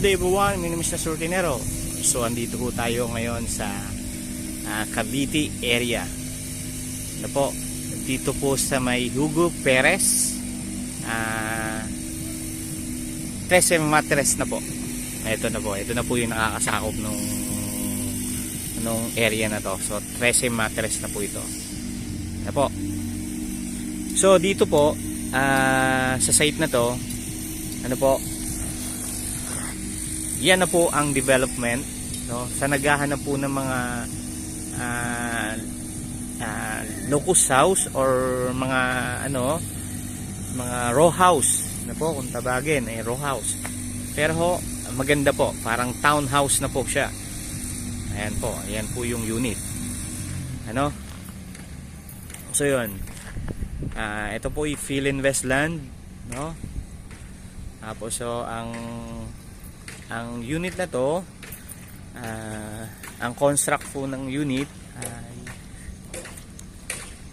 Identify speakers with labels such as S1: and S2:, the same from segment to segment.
S1: day everyone, my name is Nasur Tinero. So andito po tayo ngayon sa Cavite area. Ano po, dito po sa may Hugo Perez 13 Matres na po. Ito na po yung nakakasakop nung area na to. So 13 Matres na po ito. Ano po. So dito po sa site na to, ano po, yan na po ang development, no? Sa naghahanap po ng mga locust house or mga mga row house na po, kung tabagin ay row house, pero ho, maganda po, parang townhouse na po siya. Ayan po yung unit, ano. So yun, ito po yung fill invest land, no? Tapos so ang unit na to, ang construct po ng unit ay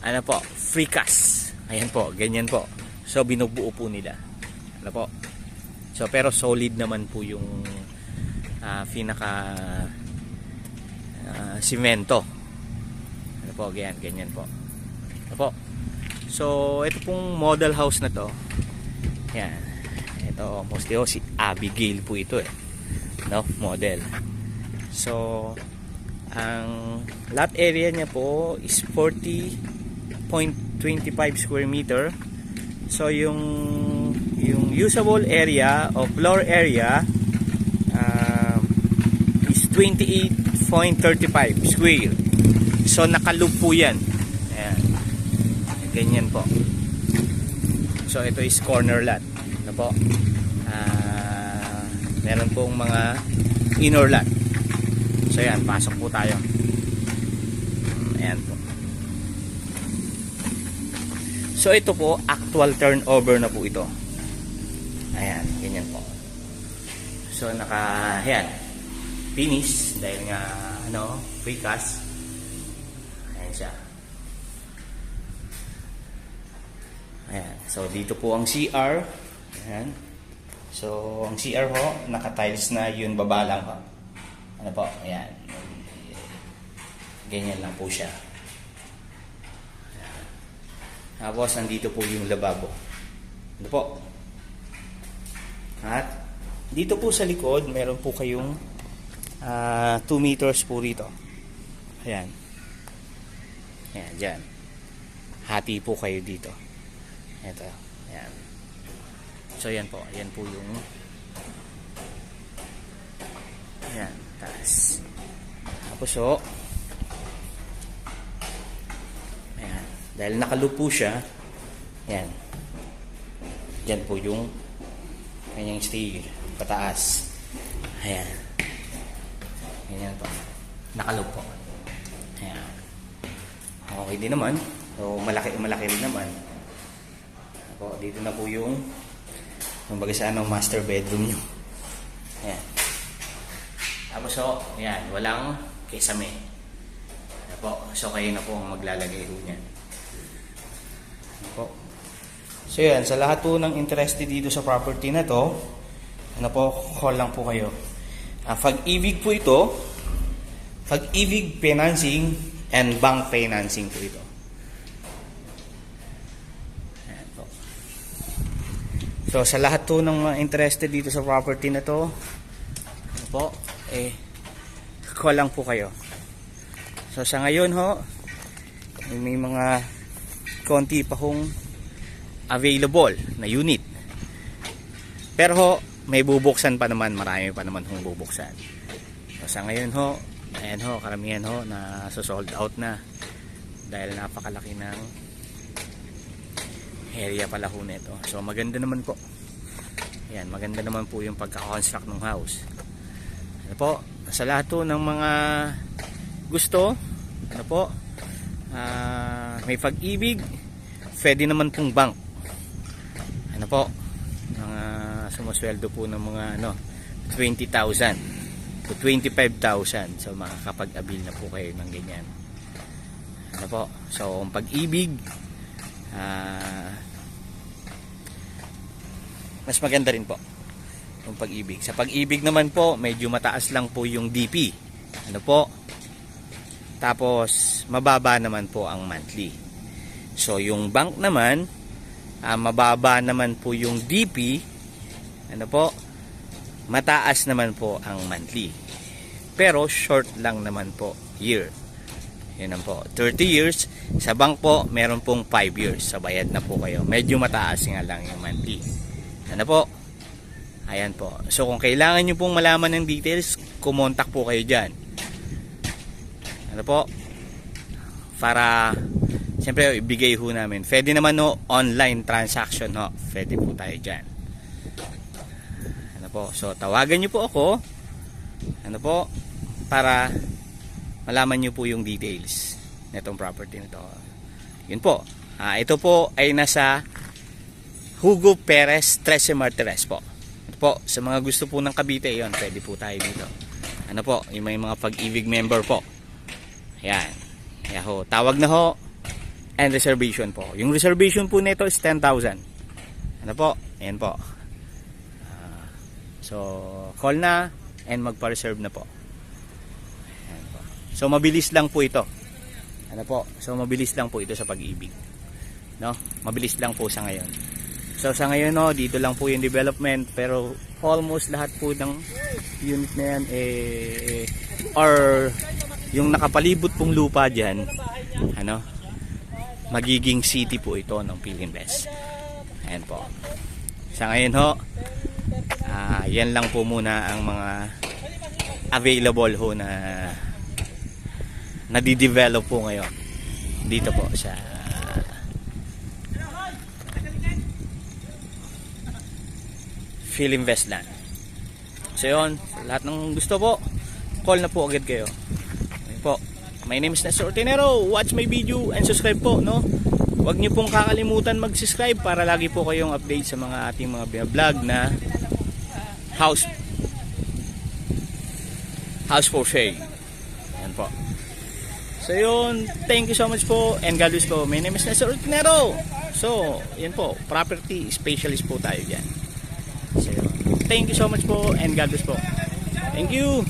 S1: ano po, free cash. Ayan po, ganyan po. So binubuo po nila. Ano po? So pero solid naman po yung pinaka simento. Ano po, ganyan po. Ano po? So ito pong model house na to. Yan. Ito mostly si Abigail po ito no, model. So ang lot area niya po is 40.25 square meter. So yung usable area o floor area is 28.35 square. So nakaloop po yan. Ayan. Ganyan po. So ito is corner lot. Ano po? Meron pong mga inner lot. So yan, pasok po tayo. Ayan po. So ito po, actual turnover na po ito. Ayan, ganyan po. So ayan, finish dahil nga free cash. Ayan siya. Ayan, so dito po ang CR. Ayan. So ang CR ho, naka-tiles na yun, baba lang ho. Ano po, ayan. Ganyan lang po siya. Ayan. Tapos nandito po yung lababo. Ano po. At dito po sa likod, meron po kayong 2 meters po rito. Ayan. Ayan, dyan. Hati po kayo dito. Ito. Ayan. So yan po. Ayan po yung ayan, taas. Tapos so ayan. Dahil nakaloop po siya, ayan. Dyan po yung kanyang stair pataas. Ayan. Ayan po. Nakaloop po. Ayan. Okay din naman. So malaki rin naman. Po, dito na po yung baga sa master bedroom nyo. Ayan. Tapos so, ayan, walang kesame. Ayan po. So kayo na po ang maglalagay po niyan. Ayan po. So yan, sa lahat po ng interested dito sa property na to, ano po, call lang po kayo. Pag-ibig po ito, Pag-ibig financing and bank financing po ito. So sa lahat po ng mga interested dito sa property na to, ano po, call lang po kayo. So sa ngayon ho, may mga konti pa hong available na unit. Pero ho, may bubuksan pa naman, marami pa naman hong bubuksan. So sa ngayon ho, ayan ho, karamihan ho na sold out na dahil napakalaki ng area pala ho nito. So maganda naman po. Ayan, maganda naman po yung pagka-construct ng house. Ano po, sa lahat po ng mga gusto, ano po, may pag-ibig, pwede naman pong bank. Ano po, mga sumusweldo po ng mga 20,000 to 25,000. So makakapag-abil na po kayo ng ganyan. Ano po, so ang pag-ibig, mas maganda rin po. Yung Pag-ibig. Sa Pag-ibig naman po, medyo mataas lang po yung DP. Ano po? Tapos, mababa naman po ang monthly. So, yung bank naman, mababa naman po yung DP. Ano po? Mataas naman po ang monthly. Pero, short lang naman po, year. Yun po. 30 years. Sa bank po, meron pong 5 years. Sa bayad na po kayo. Medyo mataas nga lang yung monthly. Ano po? Ayan po. So, kung kailangan nyo pong malaman ng details, kumontak po kayo dyan. Ano po? Para, siyempre, ibigay ho namin. Pwede naman no, online transaction ho. Pwede po tayo dyan. Ano po? So, tawagan nyo po ako. Ano po? Para malaman nyo po yung details nitong property nito. Yun po. Ito po ay nasa Hugo Perez, 13 Martires po. Po, sa mga gusto po ng Cavite, yon, pwede po tayo dito. Ano po, yung may mga Pag-ibig member po. Ayan. Ayan ho, tawag na ho. And reservation po. Yung reservation po nito is 10,000. Ano po? Ayan po. So, call na and magpa-reserve na po. Ayan po. So, mabilis lang po ito. Ano po? So, mabilis lang po ito sa Pag-ibig. No? Mabilis lang po sa ngayon. So sa ngayon no, dito lang po yung development, pero almost lahat po ng unit na yan or yung nakapalibot pong lupa diyan, ano, magiging city po ito ng Philinvest. Ayan po. Sa ngayon ho, yan lang po muna ang mga available ho na nadidevelop po ngayon dito po sa Philinvest land. So yun, lahat ng gusto po, call na po agad kayo. Okay po. My name is Nestor Ortinero. Watch my video and subscribe po, no? Huwag niyo pong kakalimutan mag-subscribe para lagi po kayong update sa mga ating mga vlog na house for sale. Yan po. So yun, thank you so much po and God bless po. My name is Nestor Ortinero. So, yan po, property specialist po tayo dyan. So, thank you so much po and God bless po. Thank you.